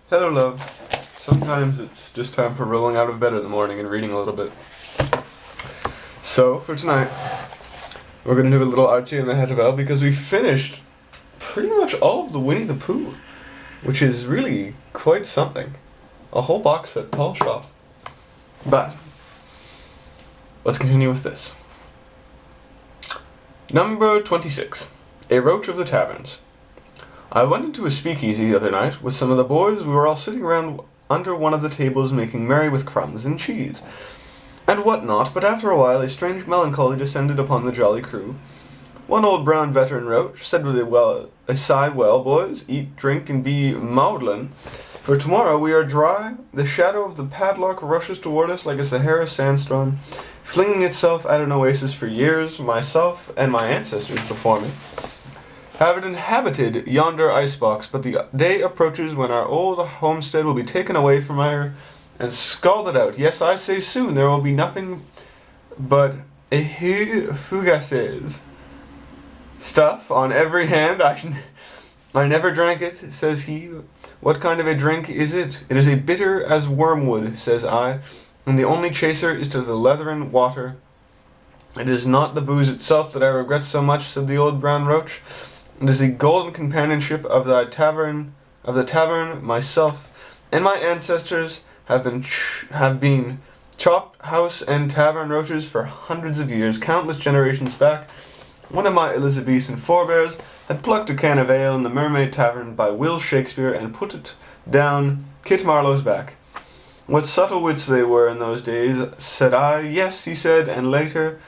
Hello, love. Sometimes it's just time for rolling out of bed in the morning and reading a little bit. So, for tonight, we're going to do a little Archie and Mehitabel because we finished pretty much all of the Winnie the Pooh, which is really quite something. A whole box set polished off. But, let's continue with this. Number 26. A Roach of the Taverns. I went into a speakeasy the other night with some of the boys. We were all sitting around under one of the tables making merry with crumbs and cheese and what not, but after a while a strange melancholy descended upon the jolly crew. One old brown veteran roach said with a sigh, "Well, boys, eat, drink, and be maudlin, for tomorrow we are dry. The shadow of the padlock rushes toward us like a Sahara sandstorm, flinging itself at an oasis for years. Myself and my ancestors before me have inhabited yonder icebox, but the day approaches when our old homestead will be taken away from her and scalded out. Yes, I say soon there will be nothing but a fugaces stuff on every hand. I never drank it, says he. What kind of a drink is it? It is a bitter as wormwood, says I, and the only chaser is to the leathern water. It is not the booze itself that I regret so much, said the old brown roach. It is the golden companionship of the tavern. Myself and my ancestors have been chop house and tavern roaches for hundreds of years, countless generations back. One of my Elizabethan forebears had plucked a can of ale in the Mermaid Tavern by Will Shakespeare and put it down Kit Marlowe's back. What subtle wits they were in those days, said I. Yes, he said, and later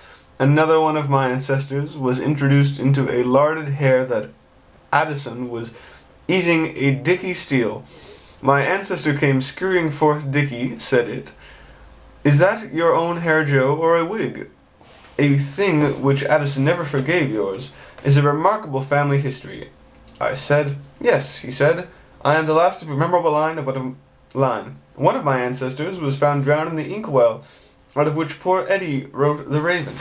another one of my ancestors was introduced into a larded hare that Addison was eating a Dicky Steele. My ancestor came scurrying forth. Dicky, said it, is that your own hair, Joe, or a wig? A thing which Addison never forgave yours is a remarkable family history. I said, yes, he said, I am the last of a memorable line about a line. One of my ancestors was found drowned in the inkwell, out of which poor Eddie wrote The Raven.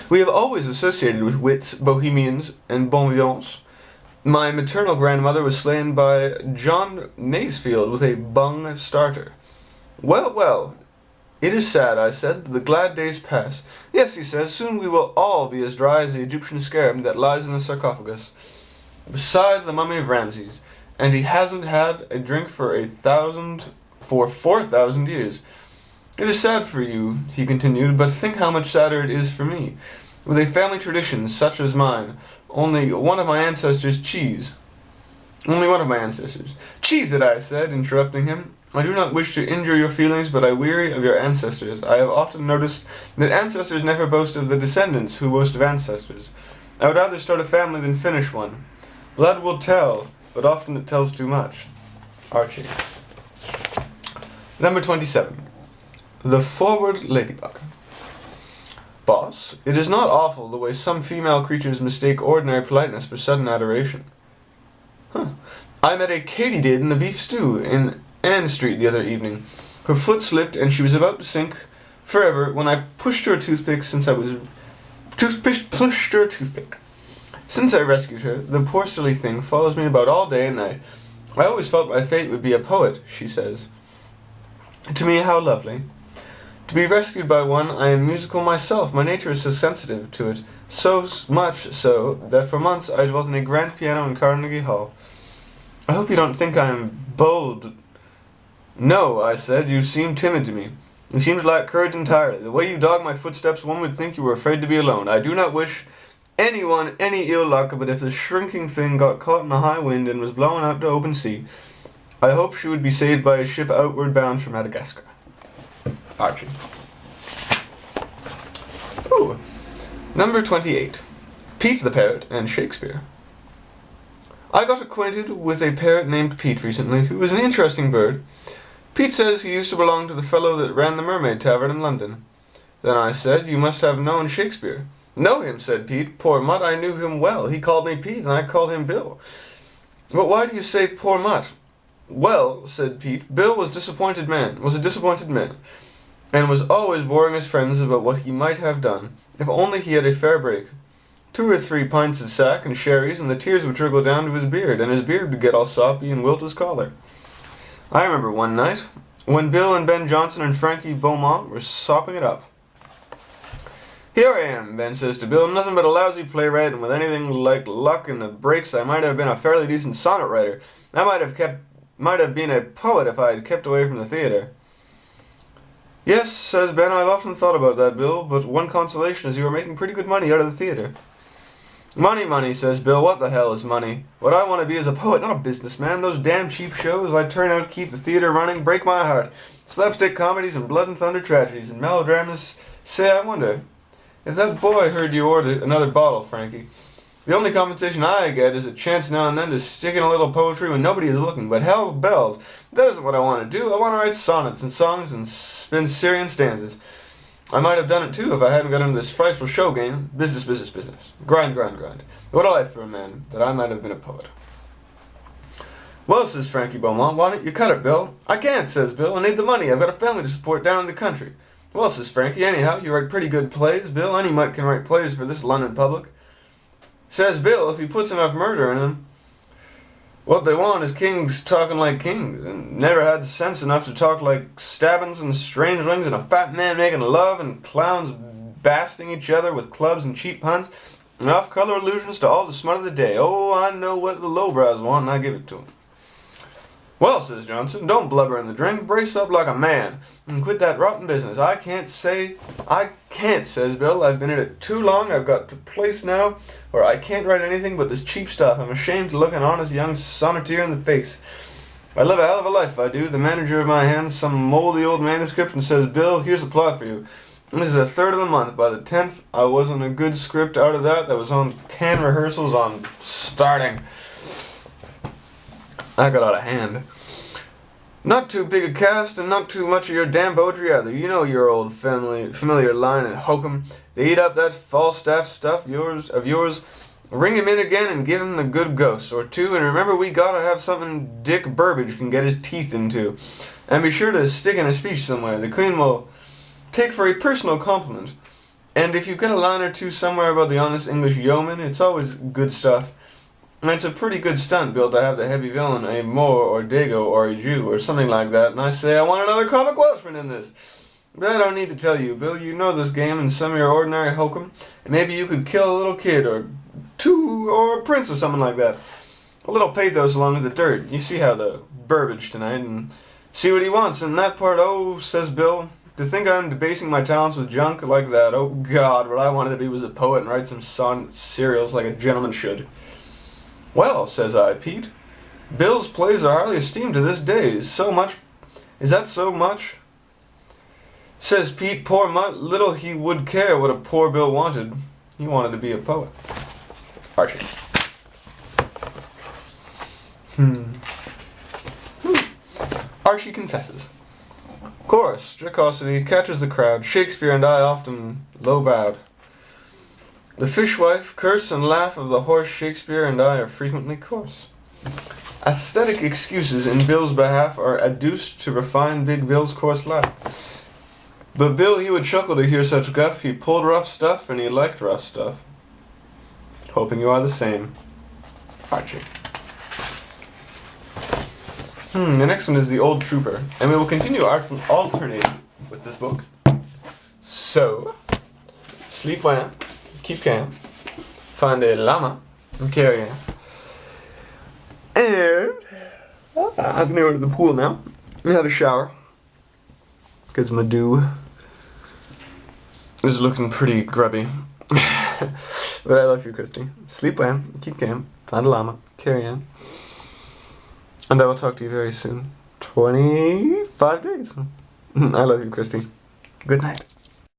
We have always associated with wits, bohemians, and bon vivants. My maternal grandmother was slain by John Masefield with a bung starter. Well, well, it is sad, I said, the glad days pass. Yes, he says, soon we will all be as dry as the Egyptian scarab that lies in the sarcophagus, beside the mummy of Ramses, and he hasn't had a drink for 4,000 years. It is sad for you, he continued, but think how much sadder it is for me. With a family tradition such as mine, only one of my ancestors cheese. Only one of my ancestors. Cheese it, I said, interrupting him. I do not wish to injure your feelings, but I weary of your ancestors. I have often noticed that ancestors never boast of the descendants who boast of ancestors. I would rather start a family than finish one. Blood will tell, but often it tells too much. Archie. Number 27. The Forward Ladybug. Boss, it is not awful the way some female creatures mistake ordinary politeness for sudden adoration. I met a katydid in the beef stew in Ann Street the other evening. Her foot slipped and she was about to sink forever when I pushed her a toothpick pushed her a toothpick. Since I rescued her, the poor silly thing follows me about all day and night. I always felt my fate would be a poet, she says. To me, how lovely. To be rescued by one, I am musical myself. My nature is so sensitive to it, so much so that for months I dwelt in a grand piano in Carnegie Hall. I hope you don't think I am bold. No, I said, you seem timid to me. You seem to lack courage entirely. The way you dog my footsteps, one would think you were afraid to be alone. I do not wish anyone any ill luck, but if the shrinking thing got caught in a high wind and was blown out to open sea, I hope she would be saved by a ship outward bound for Madagascar. Archie. Ooh. Number 28. Pete the Parrot and Shakespeare. I got acquainted with a parrot named Pete recently, who is an interesting bird. Pete says he used to belong to the fellow that ran the Mermaid Tavern in London. Then I said, you must have known Shakespeare. Know him, said Pete. Poor mutt, I knew him well. He called me Pete, and I called him Bill. But why do you say poor mutt? Well, said Pete, Bill was a disappointed man, and was always boring his friends about what he might have done, if only he had a fair break. 2 or 3 pints of sack and sherries, and the tears would trickle down to his beard, and his beard would get all soppy and wilt his collar. I remember one night when Bill and Ben Johnson and Frankie Beaumont were sopping it up. "Here I am," Ben says to Bill, "nothing but a lousy playwright, and with anything like luck in the breaks I might have been a fairly decent sonnet writer. I might have been a poet if I had kept away from the theatre." "Yes," says Ben, "I've often thought about that, Bill, but one consolation is you are making pretty good money out of the theatre." "Money, money," says Bill, "what the hell is money? What I want to be is a poet, not a businessman. Those damn cheap shows I turn out keep the theatre running break my heart. Slapstick comedies and blood and thunder tragedies and melodramas. Say, I wonder if that boy heard you order another bottle, Frankie. The only compensation I get is a chance now and then to stick in a little poetry when nobody is looking. But hell's bells, that isn't what I want to do. I want to write sonnets and songs and spin Syrian stanzas. I might have done it too if I hadn't got into this frightful show game. Business, business, business. Grind, grind, grind. What a life for a man, that I might have been a poet." "Well," says Frankie Beaumont, "why don't you cut it, Bill?" "I can't," says Bill. "I need the money. I've got a family to support down in the country." "Well," says Frankie, "anyhow, you write pretty good plays, Bill. Any mutt can write plays for this London public." Says Bill, "If he puts enough murder in them, what they want is kings talking like kings, and never had sense enough to talk like stabbings and strangelings and a fat man making love and clowns basting each other with clubs and cheap puns and off-color allusions to all the smut of the day. Oh, I know what the lowbrows want, and I give it to them." "Well," says Johnson, "don't blubber in the drink. Brace up like a man and quit that rotten business." I can't," says Bill. "I've been in it too long. I've got to a place now where I can't write anything but this cheap stuff. I'm ashamed to look an honest young sonneteer in the face. I live a hell of a life, I do." The manager of my hands some moldy old manuscript and says, "Bill, here's a plot for you. This is the 3rd of the month. By the 10th, I wasn't a good script out of that. That was on can rehearsals on starting. I got out of hand. Not too big a cast, and not too much of your damn poetry either. You know your old familiar line in hokum. They eat up that Falstaff stuff of yours. Ring him in again and give him the good ghost or two. And remember, we gotta have something Dick Burbage can get his teeth into. And be sure to stick in a speech somewhere. The Queen will take for a personal compliment. And if you get a line or two somewhere about the honest English yeoman, it's always good stuff. And it's a pretty good stunt, Bill, to have the heavy villain a Moor or Dago or a Jew or something like that. And I say, I want another comic Welshman in this. But I don't need to tell you, Bill. You know this game and some of your ordinary hokum. And maybe you could kill a little kid or two or a prince or something like that. A little pathos along with the dirt. You see how the Burbage tonight and see what he wants. And that part, oh," says Bill, "to think I'm debasing my talents with junk like that. Oh, God, what I wanted to be was a poet and write some sonnet serials like a gentleman should." "Well," says I, "Pete, Bill's plays are highly esteemed to this day. Is that so much?" Says Pete, "Poor mutt, little he would care what a poor Bill wanted. He wanted to be a poet." Archie. Archie confesses. Chorus, jocosity, catches the crowd. Shakespeare and I often low-bowed. The fishwife, curse and laugh of the horse. Shakespeare and I are frequently coarse. Aesthetic excuses in Bill's behalf are adduced to refine Big Bill's coarse laugh. But Bill, he would chuckle to hear such guff. He pulled rough stuff and he liked rough stuff. Hoping you are the same. Archie. The next one is The Old Trooper, and we will continue alternating with this book. So, sleep well, keep calm, find a llama, and carry on. And I can go to the pool now and have a shower, because my dew is looking pretty grubby. But I love you, Christy. Sleep well, keep calm, find a llama, carry on. And I will talk to you very soon. 25 days. I love you, Christy. Good night.